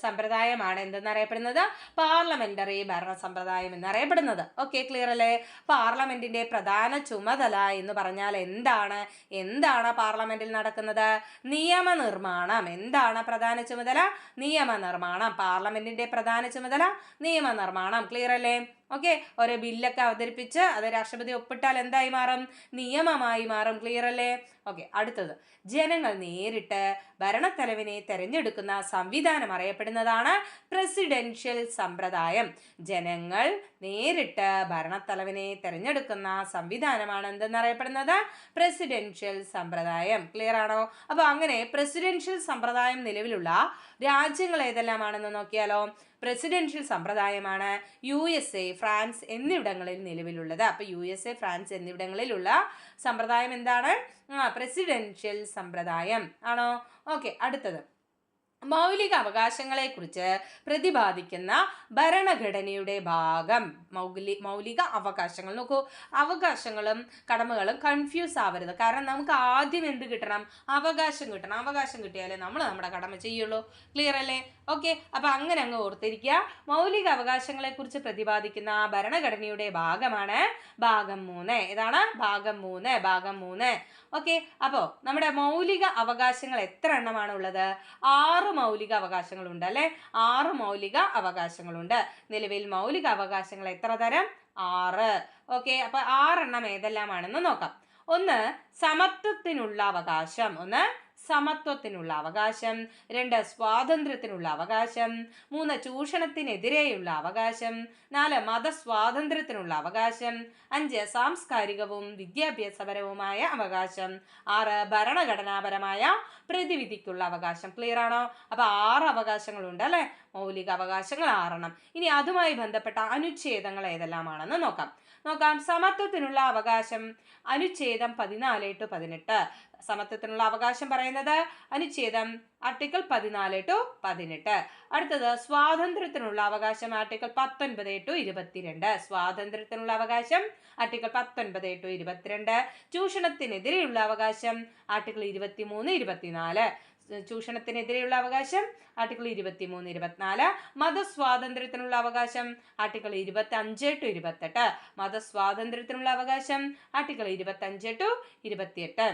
സമ്പ്രദായമാണ് എന്തെന്നറിയപ്പെടുന്നത്? പാർലമെന്ററി ഭരണ സമ്പ്രദായം എന്നറിയപ്പെടുന്നത്. ഓക്കെ, ക്ലിയർ അല്ലേ? പാർലമെന്റിന്റെ പ്രധാന ചുമതല എന്ന് പറഞ്ഞാൽ എന്താണ് പാർലമെന്റിൽ നടക്കുന്നത്? നിയമനിർമ്മാണം. എന്താണ് പ്രധാന ചുമതല? നിയമനിർമ്മാണം. പാർലമെന്റിന്റെ പ്രധാന ചുമതല നിയമനിർമ്മാണം. ക്ലിയർ അല്ലേ? ഓക്കെ, ഒരു ബില്ലൊക്കെ അവതരിപ്പിച്ച് അത് രാഷ്ട്രപതി ഒപ്പിട്ടാൽ എന്തായി മാറും? നിയമമായി മാറും. ക്ലിയർ അല്ലേ? ഓക്കെ, അടുത്തത് ജനങ്ങൾ നേരിട്ട് ഭരണത്തലവനെ തെരഞ്ഞെടുക്കുന്ന സംവിധാനം അറിയപ്പെടുന്നതാണ് പ്രസിഡൻഷ്യൽ സമ്പ്രദായം. ജനങ്ങൾ നേരിട്ട് ഭരണത്തലവനെ തെരഞ്ഞെടുക്കുന്ന സംവിധാനമാണ് എന്തെന്നറിയപ്പെടുന്നത്? പ്രസിഡൻഷ്യൽ സമ്പ്രദായം. ക്ലിയർ ആണോ? അപ്പൊ അങ്ങനെ പ്രസിഡൻഷ്യൽ സമ്പ്രദായം നിലവിലുള്ള രാജ്യങ്ങൾ ഏതെല്ലാമാണെന്ന് നോക്കിയാലോ. പ്രസിഡൻഷ്യൽ സമ്പ്രദായമാണ് USA, ഫ്രാൻസ് എന്നിവിടങ്ങളിൽ നിലവിലുള്ളത്. അപ്പൊ USA, ഫ്രാൻസ് എന്നിവിടങ്ങളിലുള്ള സമ്പ്രദായം എന്താണ്? പ്രസിഡൻഷ്യൽ സമ്പ്രദായം ആണോ? ഓക്കെ, അടുത്തത് മൗലിക അവകാശങ്ങളെ കുറിച്ച് പ്രതിപാദിക്കുന്ന ഭരണഘടനയുടെ ഭാഗം. മൗലിക അവകാശങ്ങൾ. നോക്കൂ, അവകാശങ്ങളും കടമകളും കൺഫ്യൂസ് ആവരുത്. കാരണം നമുക്ക് ആദ്യം എന്ത് കിട്ടണം? അവകാശം കിട്ടണം. അവകാശം കിട്ടിയാലേ നമ്മൾ നമ്മുടെ കടമ ചെയ്യുള്ളൂ. ക്ലിയർ അല്ലേ? ഓക്കെ, അപ്പൊ അങ്ങനെ അങ്ങ് ഓർത്തിരിക്കുക. മൗലിക അവകാശങ്ങളെ കുറിച്ച് പ്രതിപാദിക്കുന്ന ഭരണഘടനയുടെ ഭാഗമാണ് ഭാഗം 3. ഏതാണ്? ഭാഗം 3. ഓക്കെ, അപ്പോ നമ്മുടെ മൗലിക അവകാശങ്ങൾ എത്ര എണ്ണമാണ് ഉള്ളത്? 6 മൗലിക അവകാശങ്ങളുണ്ട് അല്ലെ. 6 മൗലിക അവകാശങ്ങളുണ്ട്. നിലവിൽ മൗലിക അവകാശങ്ങൾ എത്ര തരം? 6. ഓക്കെ, അപ്പൊ 6 എണ്ണം ഏതെല്ലാമാണെന്ന് നോക്കാം. ഒന്ന്, സമത്വത്തിനുള്ള അവകാശം. സമത്വത്തിനുള്ള അവകാശം. 2, സ്വാതന്ത്ര്യത്തിനുള്ള അവകാശം. 3, ചൂഷണത്തിനെതിരെയുള്ള അവകാശം. 4, മതസ്വാതന്ത്ര്യത്തിനുള്ള അവകാശം. 5, സാംസ്കാരികവും വിദ്യാഭ്യാസപരവുമായ അവകാശം. 6, ഭരണഘടനാപരമായ പ്രതിവിധിക്കുള്ള അവകാശം. ക്ലിയർ ആണോ? അപ്പൊ 6 അവകാശങ്ങളുണ്ട് അല്ലെ. മൗലിക അവകാശങ്ങൾ 6 എണ്ണം. ഇനി അതുമായി ബന്ധപ്പെട്ട അനുച്ഛേദങ്ങൾ ഏതെല്ലാമാണെന്ന് നോക്കാം. സമത്വത്തിനുള്ള അവകാശം അനുച്ഛേദം 14-18. സമത്വത്തിനുള്ള അവകാശം പറയുന്നത് അനുച്ഛേദം ആർട്ടിക്കിൾ 14-18. അടുത്തത് സ്വാതന്ത്ര്യത്തിനുള്ള അവകാശം ആർട്ടിക്കിൾ 19-22. സ്വാതന്ത്ര്യത്തിനുള്ള അവകാശം ആർട്ടിക്കിൾ 19-22. ചൂഷണത്തിനെതിരെയുള്ള അവകാശം ആർട്ടിക്കിൾ 23-24. ചൂഷണത്തിനെതിരെയുള്ള അവകാശം ആർട്ടിക്കിൾ 23-24. മതസ്വാതന്ത്ര്യത്തിനുള്ള അവകാശം ആർട്ടിക്കിൾ 25-28. മതസ്വാതന്ത്ര്യത്തിനുള്ള അവകാശം ആർട്ടിക്കിൾ 25-28.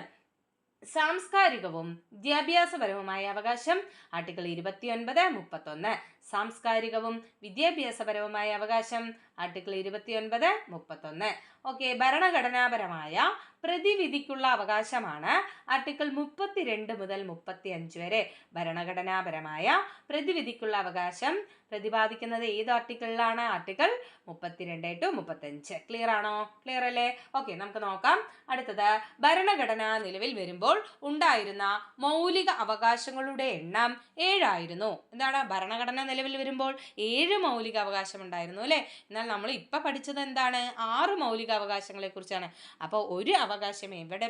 സാംസ്കാരികവും വിദ്യാഭ്യാസപരവുമായ അവകാശം ആർട്ടിക്കിൾ 29-31. സാംസ്കാരികവും വിദ്യാഭ്യാസപരവുമായ അവകാശം ആർട്ടിക്കിൾ 29, 31. ഓക്കെ, ഭരണഘടനാപരമായ പ്രതിവിധിക്കുള്ള അവകാശമാണ് ആർട്ടിക്കിൾ 32 മുതൽ 35 വരെ. ഭരണഘടനാപരമായ പ്രതിവിധിക്കുള്ള അവകാശം പ്രതിപാദിക്കുന്നത് ഏത് ആർട്ടിക്കിളിലാണ്? Article 32 to 35. ക്ലിയർ ആണോ? ക്ലിയർ അല്ലേ? ഓക്കെ, നമുക്ക് നോക്കാം. അടുത്തത്, ഭരണഘടന നിലവിൽ വരുമ്പോൾ ഉണ്ടായിരുന്ന മൗലിക അവകാശങ്ങളുടെ എണ്ണം 7 ആയിരുന്നു. എന്താണ്? ഭരണഘടന നിലവിൽ വരുമ്പോൾ 7 മൗലിക അവകാശം ഉണ്ടായിരുന്നു അല്ലേ? എന്നാൽ നമ്മൾ ഇപ്പൊ പഠിച്ചത് എന്താണ്? 6 മൗലിക അവകാശങ്ങളെ കുറിച്ചാണ്. അപ്പോൾ ഒരു അവകാശം എവിടെ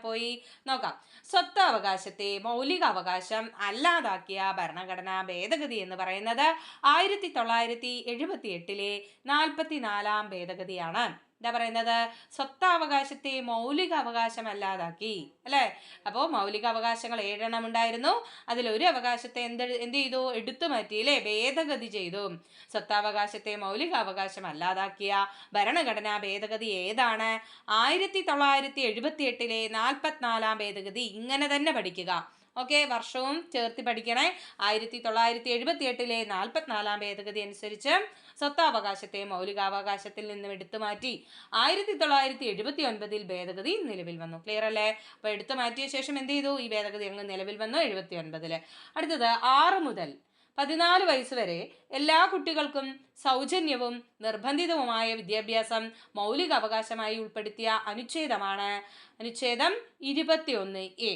പോയി? നോക്കാം. സ്വത്തവകാശത്തെ മൗലിക അവകാശം അല്ലാതാക്കിയ ഭരണഘടനാ ഭേദഗതി എന്ന് പറയുന്നത് 1978 44-ാം ഭേദഗതിയാണ്. എന്താ പറയുന്നത്? സ്വത്തവകാശത്തെ മൗലിക അവകാശം അല്ലാതാക്കി അല്ലെ? അപ്പോൾ മൗലിക അവകാശങ്ങൾ 7 ഉണ്ടായിരുന്നു. അതിലൊരു അവകാശത്തെ എന്ത് ചെയ്തു? എടുത്തു മാറ്റി അല്ലെ? ഭേദഗതി ചെയ്തു. സ്വത്തവകാശത്തെ മൗലിക അവകാശം അല്ലാതാക്കിയ ഭരണഘടനാ ഭേദഗതി ഏതാണ്? 1978 44-ാം ഭേദഗതി. ഇങ്ങനെ തന്നെ പഠിക്കുക. ഓക്കെ, വർഷവും ചേർത്ത് പഠിക്കണേ. 1978 44-ാം ഭേദഗതി അനുസരിച്ച് സ്വത്തവകാശത്തെ മൗലികാവകാശത്തിൽ നിന്നും എടുത്തു മാറ്റി 1979 ഭേദഗതി നിലവിൽ വന്നു. ക്ലിയർ അല്ലേ? അപ്പോൾ എടുത്തു മാറ്റിയ ശേഷം എന്ത് ചെയ്തു? ഈ ഭേദഗതി അങ്ങ് നിലവിൽ വന്നു 79. അടുത്തത്, 6 മുതൽ 14 വയസ്സ് വരെ എല്ലാ കുട്ടികൾക്കും സൗജന്യവും നിർബന്ധിതവുമായ വിദ്യാഭ്യാസം മൗലിക അവകാശമായി ഉൾപ്പെടുത്തിയ അനുച്ഛേദമാണ് അനുച്ഛേദം 21A.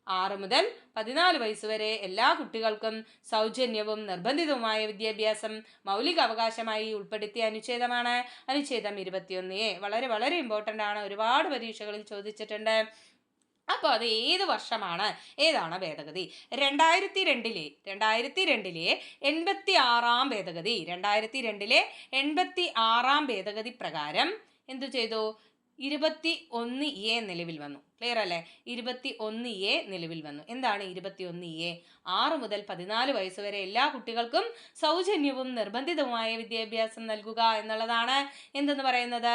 6 മുതൽ 14 വയസ്സ് വരെ എല്ലാ കുട്ടികൾക്കും സൗജന്യവും നിർബന്ധിതവുമായ വിദ്യാഭ്യാസം മൗലിക അവകാശമായി ഉൾപ്പെടുത്തിയ അനുച്ഛേദമാണ് അനുച്ഛേദം 21A. വളരെ വളരെ ഇമ്പോർട്ടൻ്റ് ആണ്. ഒരുപാട് പരീക്ഷകളിൽ ചോദിച്ചിട്ടുണ്ട്. അപ്പോൾ അത് ഏത് വർഷമാണ്? ഏതാണ് ഭേദഗതി? 2002 86-ാം ഭേദഗതി. 2002 86-ാം ഭേദഗതി പ്രകാരം എന്തു ചെയ്തു? 21A നിലവിൽ വന്നു. ക്ലിയർ അല്ലേ? 21A നിലവിൽ വന്നു. എന്താണ് 21A? 6 മുതൽ 14 വയസ്സ് വരെ എല്ലാ കുട്ടികൾക്കും സൗജന്യവും നിർബന്ധിതവുമായ വിദ്യാഭ്യാസം നൽകുക എന്നുള്ളതാണ് എന്തെന്ന് പറയുന്നത്?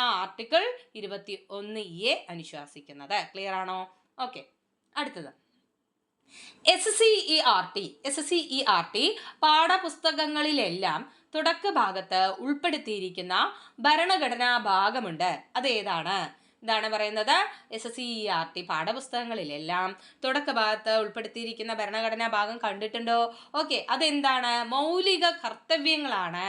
Article 21A അനുശാസിക്കുന്നത്. ക്ലിയർ ആണോ? ഓക്കെ, അടുത്തത്, SCERT പാഠപുസ്തകങ്ങളിലെല്ലാം തുടക്ക ഭാഗത്ത് ഉൾപ്പെടുത്തിയിരിക്കുന്ന ഭരണഘടനാ ഭാഗമുണ്ട്. അതേതാണ്? എന്താണ് പറയുന്നത്? SCERT പാഠപുസ്തകങ്ങളിലെല്ലാം തുടക്ക ഭാഗത്ത് ഉൾപ്പെടുത്തിയിരിക്കുന്ന ഭരണഘടനാ ഭാഗം കണ്ടിട്ടുണ്ടോ? ഓക്കെ, അതെന്താണ്? മൗലിക കർത്തവ്യങ്ങളാണ്,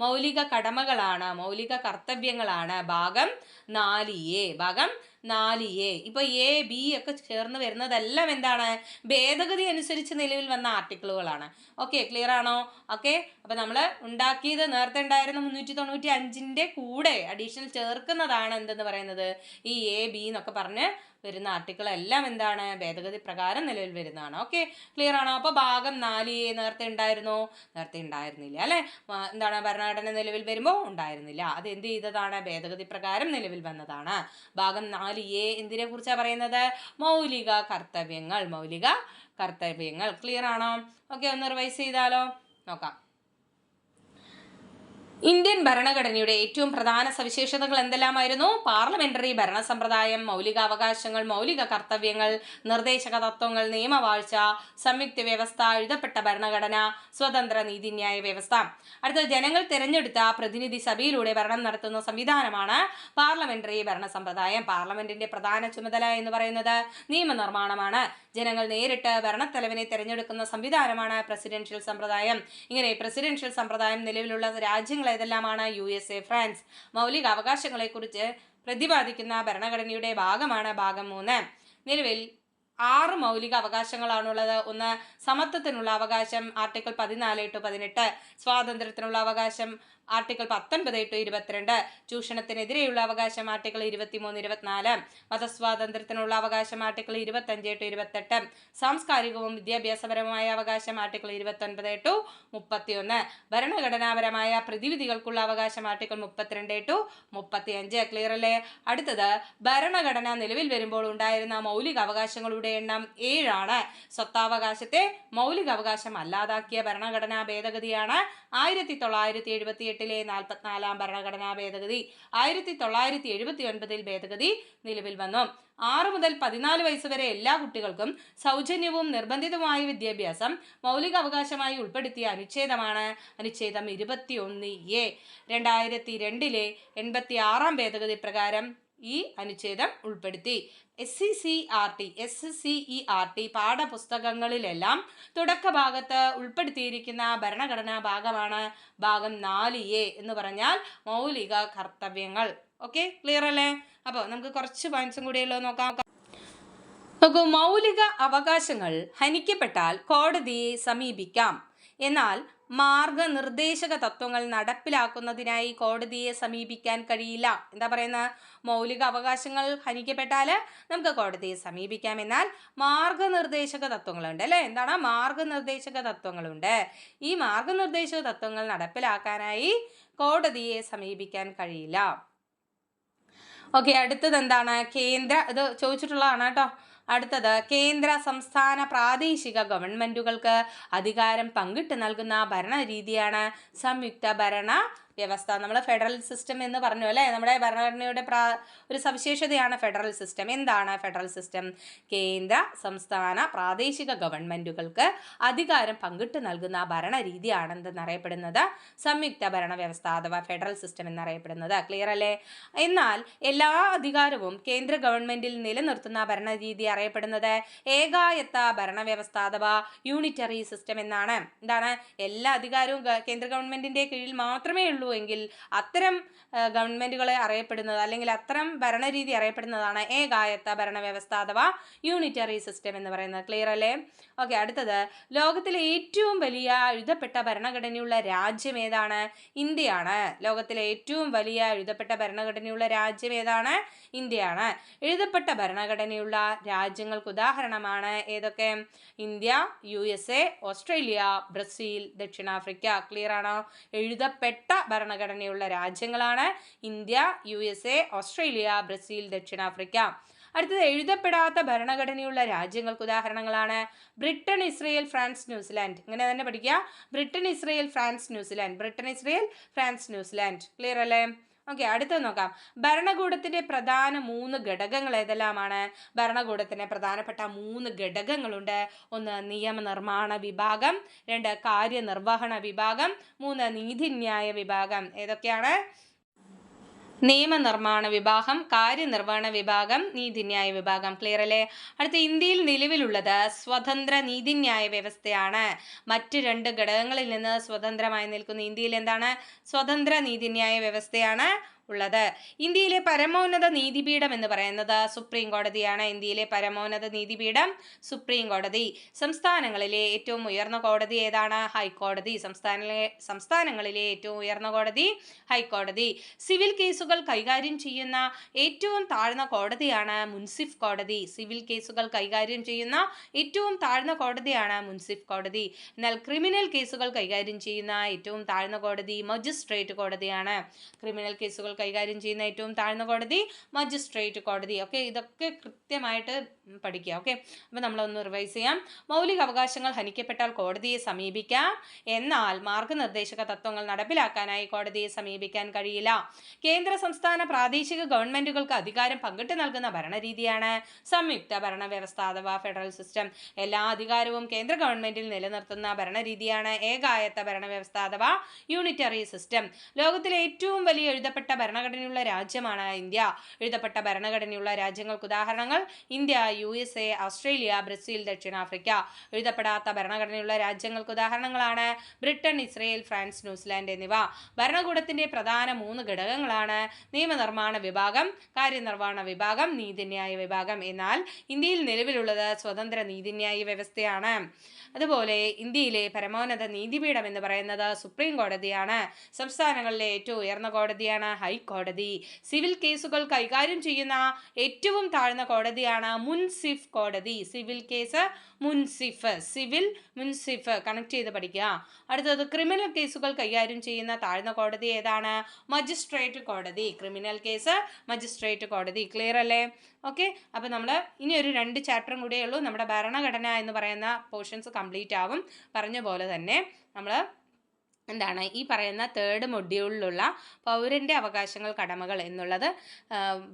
മൗലിക കടമകളാണ്, മൗലിക കർത്തവ്യങ്ങളാണ്. ഭാഗം 4A. ഭാഗം 4A. ഇപ്പൊ A, B ഒക്കെ ചേർന്ന് വരുന്നതെല്ലാം എന്താണ്? ഭേദഗതി അനുസരിച്ച് നിലവിൽ വന്ന ആർട്ടിക്കിളുകളാണ്. ഓക്കെ, ക്ലിയർ ആണോ? ഓക്കെ, അപ്പൊ നമ്മൾ ഉണ്ടാക്കിയത് നേരത്തെ ഉണ്ടായിരുന്ന 395-ന്റെ കൂടെ അഡീഷണൽ ചേർക്കുന്നതാണ് എന്തെന്ന് പറയുന്നത്? ഈ A, B എന്നൊക്കെ പറഞ്ഞ് വരുന്ന ആർട്ടിക്കിൾ എല്ലാം എന്താണ്? ഭേദഗതി പ്രകാരം നിലവിൽ വരുന്നതാണ്. ഓക്കെ, ക്ലിയർ ആണോ? അപ്പോൾ ഭാഗം 4A നേരത്തെ ഉണ്ടായിരുന്നോ? നേരത്തെ ഉണ്ടായിരുന്നില്ല അല്ലെ? എന്താണ്? ഭരണഘടന നിലവിൽ വരുമ്പോൾ ഉണ്ടായിരുന്നില്ല. അത് എന്ത് ചെയ്തതാണ്? ഭേദഗതി പ്രകാരം നിലവിൽ വന്നതാണ്. ഭാഗം 4A എന്തിനെ കുറിച്ചാണ് പറയുന്നത്? മൗലിക കർത്തവ്യങ്ങൾ, മൗലിക കർത്തവ്യങ്ങൾ. ക്ലിയർ ആണോ? ഓക്കെ, ഒന്ന് റിവൈസ് ചെയ്താലോ? നോക്കാം. ഇന്ത്യൻ ഭരണഘടനയുടെ ഏറ്റവും പ്രധാന സവിശേഷതകൾ എന്തെല്ലാമായിരുന്നു? പാർലമെന്ററി ഭരണ സമ്പ്രദായം, മൗലികാവകാശങ്ങൾ, മൗലിക കർത്തവ്യങ്ങൾ, നിർദ്ദേശക തത്വങ്ങൾ, നിയമവാഴ്ച, സംയുക്ത വ്യവസ്ഥ, എഴുതപ്പെട്ട ഭരണഘടന, സ്വതന്ത്ര നീതിന്യായ വ്യവസ്ഥ. അടുത്ത, ജനങ്ങൾ തിരഞ്ഞെടുത്ത പ്രതിനിധി സഭയിലൂടെ ഭരണം നടത്തുന്ന സംവിധാനമാണ് പാർലമെന്ററി ഭരണ സമ്പ്രദായം. പാർലമെന്റിന്റെ പ്രധാന ചുമതല എന്ന് പറയുന്നത് നിയമനിർമ്മാണമാണ്. ജനങ്ങൾ നേരിട്ട് ഭരണത്തലവനെ തിരഞ്ഞെടുക്കുന്ന സംവിധാനമാണ് പ്രസിഡൻഷ്യൽ സമ്പ്രദായം. ഇങ്ങനെ പ്രസിഡൻഷ്യൽ സമ്പ്രദായം നിലവിലുള്ള രാജ്യങ്ങൾ ഏതെല്ലാമാണ്? USA, France. മൗലിക അവകാശങ്ങളെക്കുറിച്ച് പ്രതിപാദിക്കുന്ന ഭരണഘടനയുടെ ഭാഗമാണ് ഭാഗം 3. നിലവിൽ 6 മൗലിക അവകാശങ്ങളാണുള്ളത്. ഒന്ന്, സമത്വത്തിനുള്ള അവകാശം ആർട്ടിക്കിൾ 14 to 18, സ്വാതന്ത്ര്യത്തിനുള്ള അവകാശം ആർട്ടിക്കിൾ 19 to 22, ചൂഷണത്തിനെതിരെയുള്ള അവകാശം ആർട്ടിക്കിൾ 23, 24, മതസ്വാതന്ത്ര്യത്തിനുള്ള അവകാശം ആർട്ടിക്കിൾ 25 to 28, സാംസ്കാരികവും വിദ്യാഭ്യാസപരമായ അവകാശം ആർട്ടിക്കിൾ 29 to 31, ഭരണഘടനാപരമായ പ്രതിവിധികൾക്കുള്ള അവകാശം ആർട്ടിക്കിൾ 32 to 35. ക്ലിയർ അല്ലേ? അടുത്തത്, ഭരണഘടന നിലവിൽ വരുമ്പോൾ ഉണ്ടായിരുന്ന മൗലിക അവകാശങ്ങളുടെ എണ്ണം 7 ആണ്. സ്വത്താവകാശത്തെ മൗലിക അവകാശം അല്ലാതാക്കിയ ഭരണഘടനാ ഭേദഗതിയാണ് 1978 1978 44 ഭരണഘടനാ ഭേദഗതി. 1979 ഭേദഗതി നിലവിൽ വന്നു. 6 മുതൽ 14 വയസ്സ് വരെ എല്ലാ കുട്ടികൾക്കും സൗജന്യവും നിർബന്ധിതവുമായ വിദ്യാഭ്യാസം മൗലിക അവകാശമായി ഉൾപ്പെടുത്തിയ അനുച്ഛേദമാണ് അനുച്ഛേദം 21A. 2002 86 ഭേദഗതി പ്രകാരം ഈ അനുച്ഛേദം ഉൾപ്പെടുത്തി. SCERT പാഠപുസ്തകങ്ങളിലെല്ലാം തുടക്ക ഭാഗത്ത് ഉൾപ്പെടുത്തിയിരിക്കുന്ന ഭരണഘടനാ ഭാഗമാണ് ഭാഗം 4A എന്ന് പറഞ്ഞാൽ മൗലിക കർത്തവ്യങ്ങൾ. ഓക്കെ, ക്ലിയർ അല്ലേ? അപ്പോൾ നമുക്ക് കുറച്ച് പോയിന്റ്സും കൂടിയല്ലോ നോക്കാം. നോക്കൂ, മൗലിക അവകാശങ്ങൾ ഹനിക്കപ്പെട്ടാൽ കോടതിയെ സമീപിക്കാം. എന്നാൽ മാർഗനിർദ്ദേശക തത്വങ്ങൾ നടപ്പിലാക്കുന്നതിനായി കോടതിയെ സമീപിക്കാൻ കഴിയില്ല. എന്താ പറയുന്നത്? മൗലിക അവകാശങ്ങൾ ഹനിക്കപ്പെട്ടാൽ നമുക്ക് കോടതിയെ സമീപിക്കാം, എന്നാൽ മാർഗനിർദ്ദേശക തത്വങ്ങളുണ്ട് അല്ലേ? എന്താണ് മാർഗനിർദ്ദേശക തത്വങ്ങളുണ്ട്? ഈ മാർഗനിർദ്ദേശക തത്വങ്ങൾ നടപ്പിലാക്കാനായി കോടതിയെ സമീപിക്കാൻ കഴിയില്ല. ഓക്കെ, അടുത്തത് എന്താണ്? ഇത് ചോദിച്ചിട്ടുള്ളതാണ് കേട്ടോ. അടുത്തത് കേന്ദ്ര സംസ്ഥാന പ്രാദേശിക ഗവൺമെന്റുകൾക്ക് അധികാരം പങ്കിട്ട് നൽകുന്ന ഭരണരീതിയാണ് സംയുക്ത ഭരണ വ്യവസ്ഥ. നമ്മൾ ഫെഡറൽ സിസ്റ്റം എന്ന് പറഞ്ഞു അല്ലേ? നമ്മുടെ ഭരണഘടനയുടെ ഒരു സവിശേഷതയാണ് ഫെഡറൽ സിസ്റ്റം. എന്താണ് ഫെഡറൽ സിസ്റ്റം? കേന്ദ്ര സംസ്ഥാന പ്രാദേശിക ഗവൺമെന്റുകൾക്ക് അധികാരം പങ്കിട്ട് നൽകുന്ന ഭരണരീതിയാണ് എന്തെന്നറിയപ്പെടുന്നത് സംയുക്ത ഭരണ വ്യവസ്ഥ അഥവാ ഫെഡറൽ സിസ്റ്റം എന്നറിയപ്പെടുന്നത്. ക്ലിയർ അല്ലേ? എന്നാൽ എല്ലാ അധികാരവും കേന്ദ്ര ഗവൺമെന്റിൽ നിലനിർത്തുന്ന ഭരണരീതി അറിയപ്പെടുന്നത് ഏകായത്ത ഭരണവ്യവസ്ഥ അഥവാ യൂണിറ്ററി സിസ്റ്റം എന്നാണ്. എന്താണ്? എല്ലാ അധികാരവും കേന്ദ്ര ഗവൺമെന്റിന്റെ കീഴിൽ മാത്രമേ ഉള്ളൂ എങ്കിൽ അത്തരം ഗവൺമെന്റുകളെ അറിയപ്പെടുന്നത് അല്ലെങ്കിൽ അത്തരം ഭരണരീതി അറിയപ്പെടുന്നതാണ് ഏകായത്ത ഭരണവ്യവസ്ഥ അഥവാ യൂണിറ്ററി സിസ്റ്റം എന്ന് പറയുന്നത്. ക്ലിയർ അല്ലേ? ഓക്കെ, അടുത്തത് ലോകത്തിലെ ഏറ്റവും വലിയ എഴുതപ്പെട്ട ഭരണഘടനയുള്ള രാജ്യം ഏതാണ്? ഇന്ത്യയാണ്. ലോകത്തിലെ ഏറ്റവും വലിയ എഴുതപ്പെട്ട ഭരണഘടനയുള്ള രാജ്യം ഏതാണ്? ഇന്ത്യയാണ്. എഴുതപ്പെട്ട ഭരണഘടനയുള്ള രാജ്യങ്ങൾക്ക് ഉദാഹരണമാണ് ഏതൊക്കെ? ഇന്ത്യ, USA, ഓസ്ട്രേലിയ, ബ്രസീൽ, ദക്ഷിണാഫ്രിക്ക. ക്ലിയർ ആണോ? എഴുതപ്പെട്ട ഭരണഘടനയുള്ള രാജ്യങ്ങളാണ് ഇന്ത്യ, USA, ഓസ്ട്രേലിയ, ബ്രസീൽ, ദക്ഷിണാഫ്രിക്ക. അടുത്തത് എഴുതപ്പെടാത്ത ഭരണഘടനയുള്ള രാജ്യങ്ങൾക്ക് ഉദാഹരണങ്ങളാണ് ബ്രിട്ടൻ, ഇസ്രയേൽ, ഫ്രാൻസ്, ന്യൂസിലാൻഡ്. ഇങ്ങനെ തന്നെ പഠിക്കുക. Britain, Israel, France, New Zealand. Britain, Israel, France, New Zealand. Clear അല്ലേ? ഓക്കെ, അടുത്തത് നോക്കാം. ഭരണകൂടത്തിന്റെ പ്രധാന 3 ഘടകങ്ങൾ ഏതെല്ലാമാണ്? ഭരണകൂടത്തിന് പ്രധാനപ്പെട്ട 3 ഘടകങ്ങളുണ്ട്. 1 നിയമനിർമ്മാണ വിഭാഗം, 2 കാര്യനിർവഹണ വിഭാഗം, 3 നീതിന്യായ വിഭാഗം. ഏതൊക്കെയാണ്? നിയമനിർമ്മാണ വിഭാഗം, കാര്യനിർവഹണ വിഭാഗം, നീതിന്യായ വിഭാഗം. ക്ലിയർ അല്ലേ? അടുത്ത ഇന്ത്യയിൽ നിലവിലുള്ളത് സ്വതന്ത്ര നീതിന്യായ വ്യവസ്ഥയാണ്. മറ്റ് 2 ഘടകങ്ങളിൽ നിന്ന് സ്വതന്ത്രമായി നിൽക്കുന്ന ഇന്ത്യയിൽ എന്താണ്? സ്വതന്ത്ര നീതിന്യായ വ്യവസ്ഥയാണ് ഉള്ളത്. ഇന്ത്യയിലെ പരമോന്നത നീതിപീഠം എന്ന് പറയുന്നത് സുപ്രീം കോടതിയാണ്. ഇന്ത്യയിലെ പരമോന്നത നീതിപീഠം സുപ്രീം കോടതി. സംസ്ഥാനങ്ങളിലെ ഏറ്റവും ഉയർന്ന കോടതി ഏതാണ്? ഹൈക്കോടതി. സംസ്ഥാനങ്ങളിലെ ഏറ്റവും ഉയർന്ന കോടതി ഹൈക്കോടതി. സിവിൽ കേസുകൾ കൈകാര്യം ചെയ്യുന്ന ഏറ്റവും താഴ്ന്ന കോടതിയാണ് മുൻസിഫ് കോടതി. സിവിൽ കേസുകൾ കൈകാര്യം ചെയ്യുന്ന ഏറ്റവും താഴ്ന്ന കോടതിയാണ് മുൻസിഫ് കോടതി. എന്നാൽ ക്രിമിനൽ കേസുകൾ കൈകാര്യം ചെയ്യുന്ന ഏറ്റവും താഴ്ന്ന കോടതി മജിസ്ട്രേറ്റ് കോടതിയാണ്. ക്രിമിനൽ കേസുകൾ കൈകാര്യം ചെയ്യുന്ന ഏറ്റവും താഴ്ന്ന കോടതി മജിസ്ട്രേറ്റ് കോടതി. ഓക്കെ, ഇതൊക്കെ കൃത്യമായിട്ട് പഠിക്കുക. ഓക്കെ, അപ്പോൾ നമ്മളൊന്ന് റിവൈസ് ചെയ്യാം. മൗലിക അവകാശങ്ങൾ ഹനിക്കപ്പെട്ടാൽ കോടതിയെ സമീപിക്കാം, എന്നാൽ മാർഗനിർദ്ദേശക തത്വങ്ങൾ നടപ്പിലാക്കാനായി കോടതിയെ സമീപിക്കാൻ കഴിയില്ല. കേന്ദ്ര സംസ്ഥാന പ്രാദേശിക ഗവൺമെന്റുകൾക്ക് അധികാരം പങ്കിട്ട് നൽകുന്ന ഭരണരീതിയാണ് സംയുക്ത ഭരണ വ്യവസ്ഥ അഥവാ ഫെഡറൽ സിസ്റ്റം. എല്ലാ അധികാരവും കേന്ദ്ര ഗവൺമെന്റിൽ നിലനിർത്തുന്ന ഭരണരീതിയാണ് ഏകായത്ത ഭരണവ്യവസ്ഥ അഥവാ യൂണിറ്ററി സിസ്റ്റം. ലോകത്തിലെ ഏറ്റവും വലിയ എഴുതപ്പെട്ട ഭരണഘടനയുള്ള രാജ്യമാണ് ഇന്ത്യ. എഴുതപ്പെട്ട ഭരണഘടനയുള്ള രാജ്യങ്ങൾക്ക് ഉദാഹരണങ്ങൾ ഇന്ത്യ, USA, ഓസ്ട്രേലിയ, ബ്രസീൽ, ദക്ഷിണാഫ്രിക്ക. എഴുതപ്പെടാത്ത ഭരണഘടനയുള്ള രാജ്യങ്ങൾക്ക് ഉദാഹരണങ്ങളാണ് ബ്രിട്ടൻ, ഇസ്രയേൽ, ഫ്രാൻസ്, ന്യൂസിലാൻഡ് എന്നിവ. ഭരണകൂടത്തിന്റെ പ്രധാന 3 ഘടകങ്ങളാണ് നിയമനിർമ്മാണ വിഭാഗം, കാര്യനിർവഹണ വിഭാഗം, നീതിന്യായ വിഭാഗം. എന്നാൽ ഇന്ത്യയിൽ നിലവിലുള്ളത് സ്വതന്ത്ര നീതിന്യായ വ്യവസ്ഥയാണ്. അതുപോലെ ഇന്ത്യയിലെ പരമോന്നത നീതിപീഠം എന്ന് പറയുന്നത് സുപ്രീം കോടതിയാണ്. സംസ്ഥാനങ്ങളിലെ ഏറ്റവും ഉയർന്ന കോടതിയാണ് ഹൈക്കോടതി. സിവിൽ കേസുകൾ കൈകാര്യം ചെയ്യുന്ന ഏറ്റവും താഴ്ന്ന കോടതിയാണ് മുൻസിഫ് കോടതി. സിവിൽ കേസ് മുൻസിഫ്, സിവിൽ മുൻസിഫ് കണക്ട് ചെയ്ത് പഠിക്കുക. അടുത്തത് ക്രിമിനൽ കേസുകൾ കൈകാര്യം ചെയ്യുന്ന താഴ്ന്ന കോടതി ഏതാണ്? മജിസ്ട്രേറ്റ് കോടതി. ക്രിമിനൽ കേസ് മജിസ്ട്രേറ്റ് കോടതി. ക്ലിയർ അല്ലേ? ഓക്കെ, അപ്പോൾ നമ്മൾ ഇനി ഒരു 2 ചാപ്റ്ററും കൂടിയേ ഉള്ളൂ. നമ്മുടെ ഭരണഘടന എന്ന് പറയുന്ന പോർഷൻസ് കംപ്ലീറ്റ് ആവും. പറഞ്ഞ പോലെ തന്നെ നമ്മൾ എന്താണ് ഈ പറയുന്ന തേർഡ് മൊഡ്യൂളിലുള്ള പൗരൻ്റെ അവകാശങ്ങൾ കടമകൾ എന്നുള്ളത്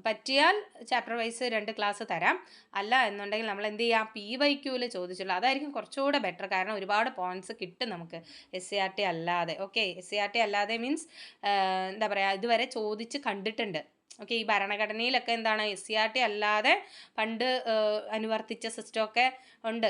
പറ്റിയാൽ ചാപ്റ്റർ വൈസ് 2 ക്ലാസ് തരാം. അല്ല എന്നുണ്ടെങ്കിൽ നമ്മൾ എന്ത് ചെയ്യാം, PYQയിൽ ചോദിച്ചുള്ളൂ. അതായിരിക്കും കുറച്ചുകൂടെ ബെറ്റർ. കാരണം ഒരുപാട് പോയിന്റ്സ് കിട്ടും നമുക്ക് SCERT അല്ലാതെ. ഓക്കെ, SCERT അല്ലാതെ മീൻസ് എന്താ പറയുക, ഇതുവരെ ചോദിച്ച് കണ്ടിട്ടുണ്ട്. ഓക്കെ, ഈ ഭരണഘടനയിലൊക്കെ എന്താണ് SCERT അല്ലാതെ പണ്ട് അനുവർത്തിച്ച സിസ്റ്റമൊക്കെ ഉണ്ട്.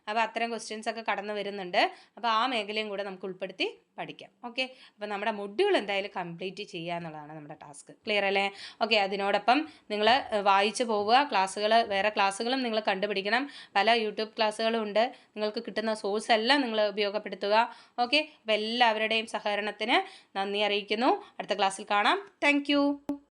അപ്പോൾ അത്തരം ക്വസ്റ്റ്യൻസ് ഒക്കെ കടന്നു വരുന്നുണ്ട്. അപ്പോൾ ആ മേഖലയും കൂടെ നമുക്ക് ഉൾപ്പെടുത്തി പഠിക്കാം. ഓക്കെ, അപ്പോൾ നമ്മുടെ മൊഡ്യൂൾ എന്തായാലും കംപ്ലീറ്റ് ചെയ്യുക എന്നുള്ളതാണ് നമ്മുടെ ടാസ്ക്. ക്ലിയർ അല്ലേ? ഓക്കെ, അതിനോടൊപ്പം നിങ്ങൾ വായിച്ചു പോവുക. വേറെ ക്ലാസ്സുകളും നിങ്ങൾ കണ്ടുപിടിക്കണം. പല യൂട്യൂബ് ക്ലാസ്സുകളും ഉണ്ട്. നിങ്ങൾക്ക് കിട്ടുന്ന സോഴ്സ് എല്ലാം നിങ്ങൾ ഉപയോഗപ്പെടുത്തുക. ഓക്കെ, അപ്പോൾ എല്ലാവരുടെയും സഹകരണത്തിന് നന്ദി അറിയിക്കുന്നു. അടുത്ത ക്ലാസ്സിൽ കാണാം. താങ്ക്